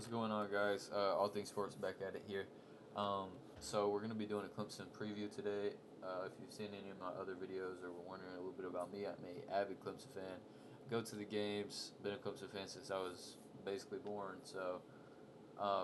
What's going on, guys? All Things Sports back at it here. So we're gonna be doing a Clemson preview today. If you've seen any of my other videos or were wondering a little bit about me, I'm a avid Clemson fan. Go to the games. Been a Clemson fan since I was basically born. So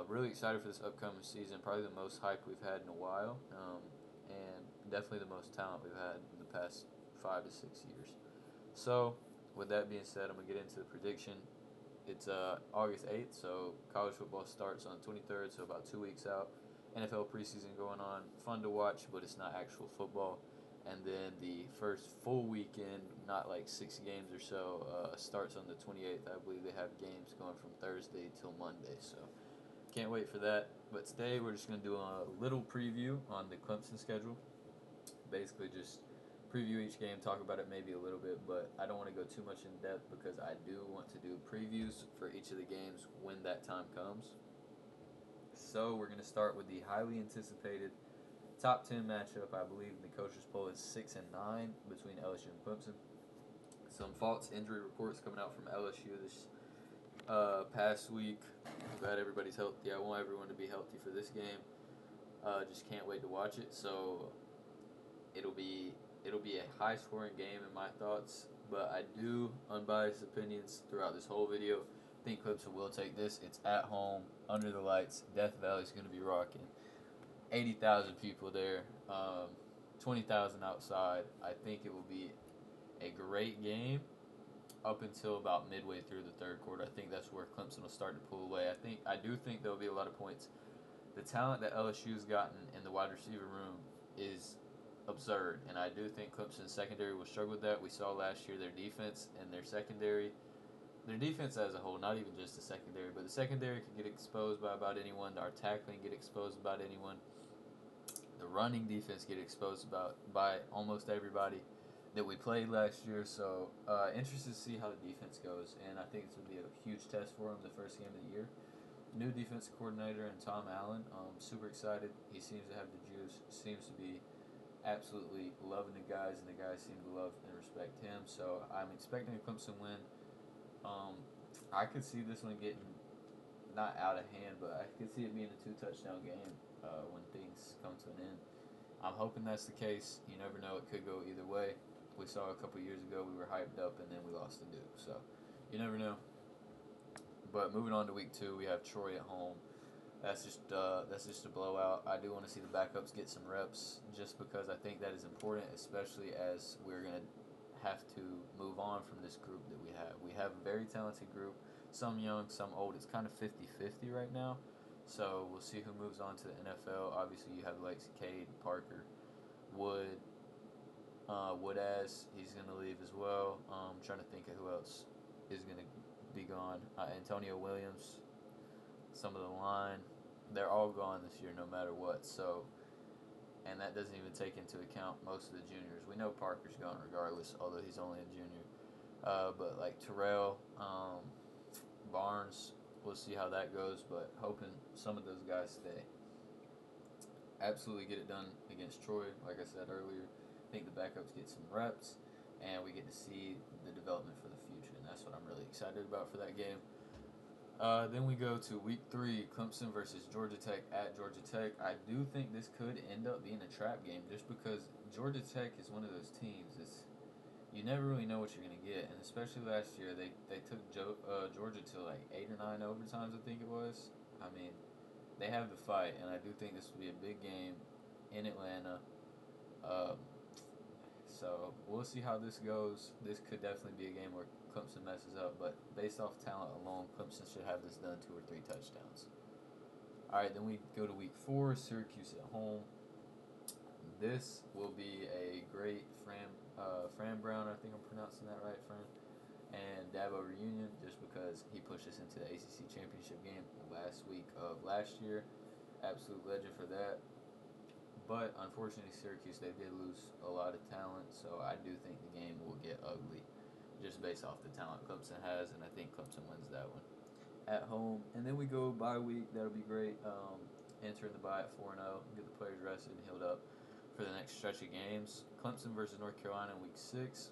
really excited for this upcoming season. Probably the most hype we've had in a while, and definitely the most talent we've had in the past 5 to 6 years. So with that being said, I'm gonna get into the prediction. It's August 8th, so college football starts on the 23rd, so about 2 weeks out. NFL preseason going on. Fun to watch, but it's not actual football. And then the first full weekend, not like 6 games or so, starts on the 28th. I believe they have games going from Thursday till Monday, so can't wait for that. But today we're just going to do a little preview on the Clemson schedule. Basically, just preview each game, talk about it maybe a little bit, but I don't want to go too much in depth because I do want to do previews for each of the games when that time comes. So we're going to start with the highly anticipated top 10 matchup. I believe in the coaches poll is 6 and 9 between LSU and Clemson. Some false injury reports coming out from LSU this past week. I'm glad everybody's healthy. I want everyone to be healthy for this game. Just can't wait to watch it. So it'll be a high scoring game in my thoughts, but I do unbiased opinions throughout this whole video. I think Clemson will take this. It's at home, under the lights. Death Valley's going to be rocking. 80,000 people there, 20,000 outside. I think it will be a great game up until about midway through the third quarter. I think that's where Clemson will start to pull away. I do think there'll be a lot of points. The talent that LSU's gotten in the wide receiver room is absurd, and I do think Clemson's secondary will struggle with that. We saw last year their defense and their defense as a whole, not even just the secondary, but the secondary could get exposed by about anyone. Our tackling get exposed about anyone. The running defense get exposed by almost everybody that we played last year. So interested to see how the defense goes, and I think it's going to be a huge test for them the first game of the year. New defensive coordinator and Tom Allen. Super excited. He seems to have the juice. Seems to be absolutely loving the guys, and the guys seem to love and respect him. So I'm expecting a Clemson win. I could see this one getting not out of hand, but I could see it being a 2 touchdown game when things come to an end. I'm hoping that's the case. You never know; it could go either way. We saw a couple years ago we were hyped up and then we lost to Duke. So you never know. But moving on to week 2, we have Troy at home. That's just a blowout. I do want to see the backups get some reps, just because I think that is important, especially as we're gonna have to move on from this group that we have. We have a very talented group, some young, some old. It's kind of 50-50 right now. So we'll see who moves on to the NFL. Obviously, you have the likes of Cade, Parker, Wood, Woodaz. He's gonna leave as well. Trying to think of who else is gonna be gone. Antonio Williams, some of the line, they're all gone this year no matter what. So, and that doesn't even take into account most of the juniors. We know Parker's gone regardless, although he's only a junior. But like Terrell, Barnes, we'll see how that goes. But hoping some of those guys stay. Absolutely get it done against Troy. Like I said earlier, I think the backups get some reps, and we get to see the development for the future, and that's what I'm really excited about for that game. Then we go to week 3, Clemson versus Georgia Tech at Georgia Tech. I do think this could end up being a trap game, just because Georgia Tech is one of those teams. You never really know what you're gonna get, and especially last year they took Georgia to like 8 or 9 overtimes, I think it was. I mean, they have the fight, and I do think this will be a big game in Atlanta. Um, so we'll see how this goes. This could definitely be a game where Clemson messes up, but based off talent alone, Clemson should have this done 2 or 3 touchdowns. All right, then we go to week 4, Syracuse at home. This will be a great Fran Brown, I think I'm pronouncing that right, Fran, and Dabo reunion, just because he pushed us into the ACC championship game last week of last year. Absolute legend for that. But unfortunately, Syracuse, they did lose a lot of talent, so I do think the game will get ugly, just based off the talent Clemson has, and I think Clemson wins that one at home. And then we go bye week. That'll be great. Entering the bye at 4-0, get the players rested and healed up for the next stretch of games. Clemson versus North Carolina in week 6.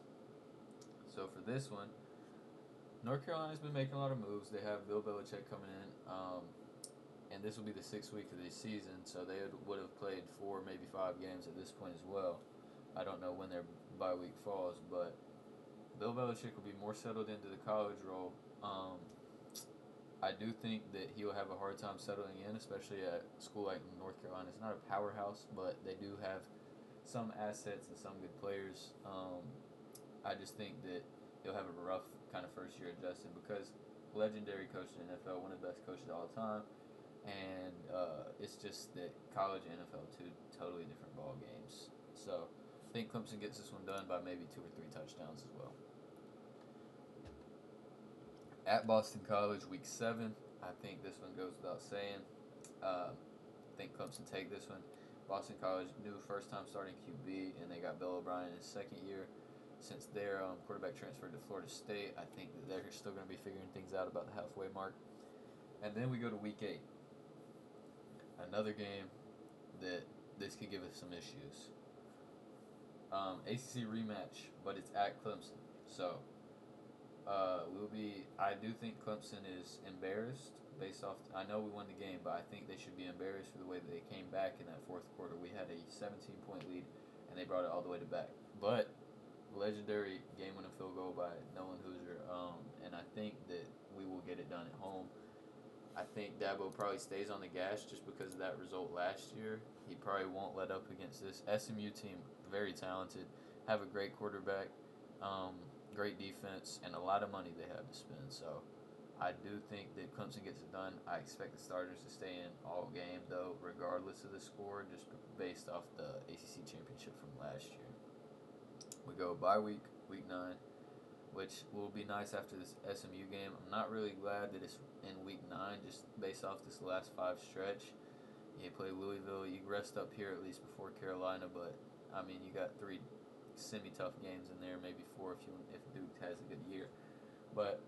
So for this one, North Carolina's been making a lot of moves. They have Bill Belichick coming in, and this will be the 6th week of the season, so they would have played 4, maybe 5 games at this point as well. I don't know when their bye week falls, but Bill Belichick will be more settled into the college role. I do think that he'll have a hard time settling in, especially at a school like North Carolina. It's not a powerhouse, but they do have some assets and some good players. I just think that he'll have a rough kind of first year adjusting because legendary coach in the NFL, one of the best coaches of all time, and it's just that college and NFL two totally different ball games. So I think Clemson gets this one done by maybe 2 or 3 touchdowns as well. At Boston College, week 7. I think this one goes without saying. I think Clemson take this one. Boston College, new first-time starting QB, and they got Bill O'Brien in his 2nd year. Since their quarterback transferred to Florida State, I think that they're still going to be figuring things out about the halfway mark. And then we go to week 8. Another game that this could give us some issues. ACC rematch, but it's at Clemson. So I do think Clemson is embarrassed based off. I know we won the game, but I think they should be embarrassed for the way that they came back in that 4th quarter. We had a 17-point lead, and they brought it all the way to back. But legendary game-winning field goal by Nolan Hoosier, and I think that we will get it done at home. I think Dabo probably stays on the gas just because of that result last year. He probably won't let up against this SMU team. Very talented, have a great quarterback, great defense, and a lot of money they have to spend. So I do think that Clemson gets it done. I expect the starters to stay in all game, though, regardless of the score, just based off the ACC championship from last year. We go bye week, week 9, which will be nice after this SMU game. I'm not really glad that it's in week 9, just based off this last 5 stretch. You play Louisville, you rest up here at least before Carolina, but I mean, you got 3 semi-tough games in there, maybe 4 if Duke has a good year. But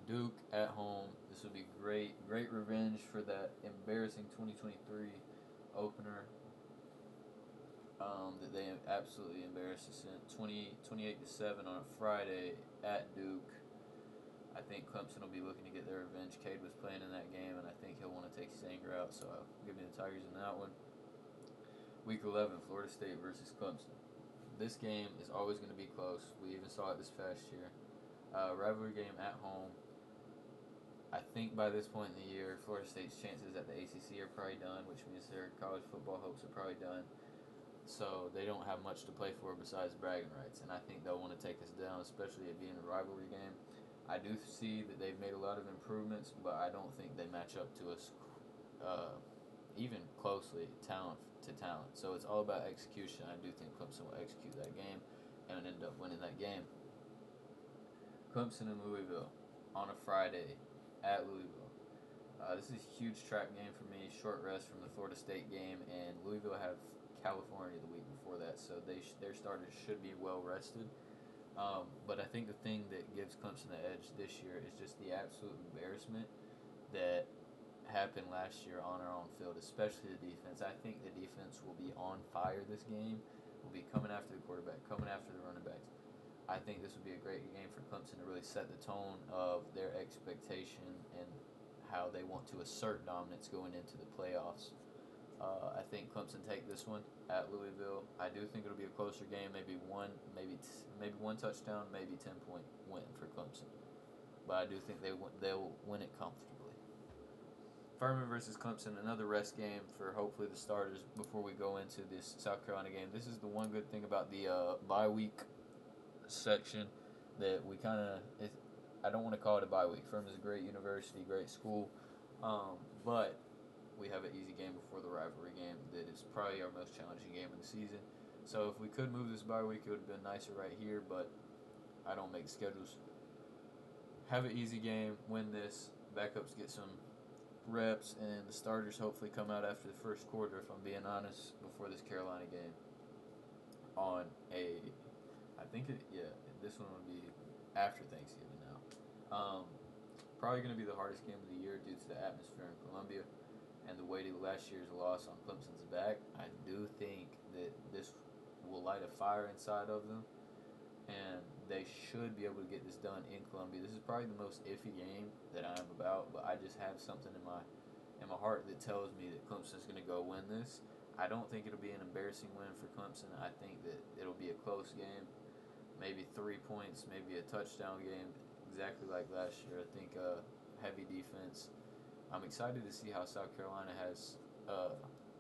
Duke at home, this would be great revenge for that embarrassing 2023 opener that they absolutely embarrassed us in 28-7 on a Friday at Duke. I think Clemson will be looking to get their revenge. Cade was playing in that game, and I think he'll want to take his anger out, so I'll give me the Tigers in that one. Week 11, Florida State versus Clemson. This game is always going to be close. We even saw it this past year. Rivalry game at home. I think by this point in the year, Florida State's chances at the ACC are probably done, which means their college football hopes are probably done. So they don't have much to play for besides bragging rights, and I think they'll want to take us down, especially it being a rivalry game. I do see that they've made a lot of improvements, but I don't think they match up to us even closely, talent to talent. So it's all about execution. I do think Clemson will execute that game and end up winning that game. Clemson and Louisville on a Friday at Louisville. This is a huge trap game for me. Short rest from the Florida State game, and Louisville have California the week before that, so their starters should be well rested. But I think the thing that gives Clemson the edge this year is just the absolute embarrassment that happened last year on our own field, especially the defense. I think the defense will be on fire this game. Will be coming after the quarterback, coming after the running backs. I think this would be a great game for Clemson to really set the tone of their expectation and how they want to assert dominance going into the playoffs. I think Clemson take this one at Louisville. I do think it'll be a closer game, maybe one touchdown, maybe 10-point win for Clemson. But I do think they'll win it comfortably. Furman versus Clemson, another rest game for hopefully the starters before we go into this South Carolina game. This is the one good thing about the bye week section that we kind of, I don't want to call it a bye week. Furman's a great university, great school, but we have an easy game before the rivalry game that is probably our most challenging game of the season. So if we could move this bye week, it would have been nicer right here, but I don't make schedules. Have an easy game, win this, backups get some reps, and the starters hopefully come out after the first quarter, if I'm being honest, before this Carolina game on this one would be after Thanksgiving now. Probably going to be the hardest game of the year due to the atmosphere in Columbia and the weight of last year's loss on Clemson's back. I do think that this will light a fire inside of them, and they should be able to get this done in Columbia. This is probably the most iffy game that I'm about, but I just have something in my heart that tells me that Clemson's going to go win this. I don't think it'll be an embarrassing win for Clemson. I think that it'll be a close game, maybe 3 points, maybe a touchdown game, exactly like last year. I think heavy defense. I'm excited to see how South Carolina has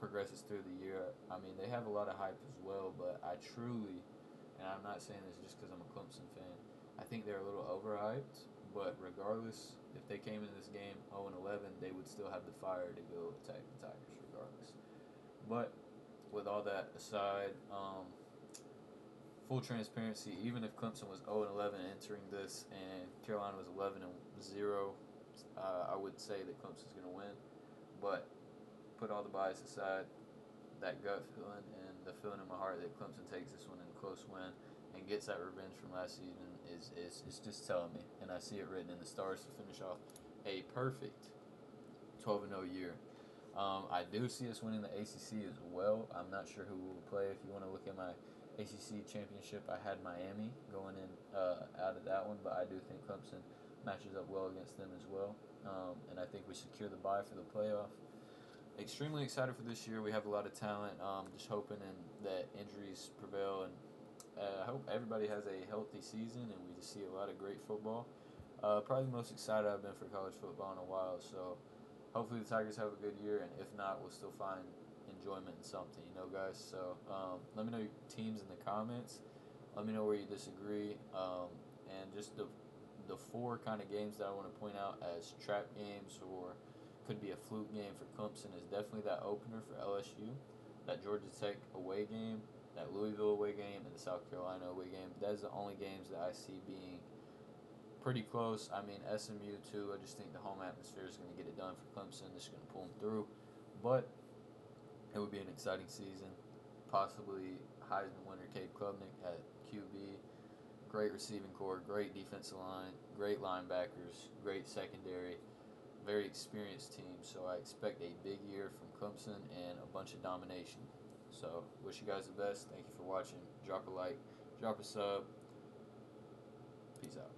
progresses through the year. I mean, they have a lot of hype as well, but I truly, and I'm not saying this just because I'm a Clemson fan, I think they're a little overhyped. But regardless, if they came in this game 0-11, they would still have the fire to go attack the Tigers regardless. But with all that aside, full transparency, even if Clemson was 0-11 entering this and Carolina was 11-0, I would say that Clemson's going to win. But put all the bias aside, that gut feeling and the feeling in my heart that Clemson takes this one in a close win and gets that revenge from last season is just telling me, and I see it written in the stars to finish off a perfect 12-0 year. I do see us winning the ACC as well. I'm not sure who will play. If you want to look at my ACC championship, I had Miami going in out of that one, but I do think Clemson matches up well against them as well, and I think we secure the bye for the playoff. Extremely excited for this year. We have a lot of talent. Just hoping that injuries prevail, and I hope everybody has a healthy season and we just see a lot of great football. Probably the most excited I've been for college football in a while. So hopefully the Tigers have a good year, and if not, we'll still find enjoyment in something, guys. So let me know your teams in the comments. Let me know where you disagree, and just the four kind of games that I want to point out as trap games or could be a fluke game for Clemson is definitely that opener for LSU, that Georgia Tech away game, that Louisville away game, and the South Carolina away game. That's the only games that I see being pretty close. I mean, SMU too. I just think the home atmosphere is going to get it done for Clemson. They're just going to pull them through. But it would be an exciting season. Possibly Heisman winner Cade Klubnik at QB. Great receiving core, great defensive line, great linebackers, great secondary. Very experienced team, so I expect a big year from Clemson and a bunch of domination. So, wish you guys the best. Thank you for watching. Drop a like, drop a sub. Peace out.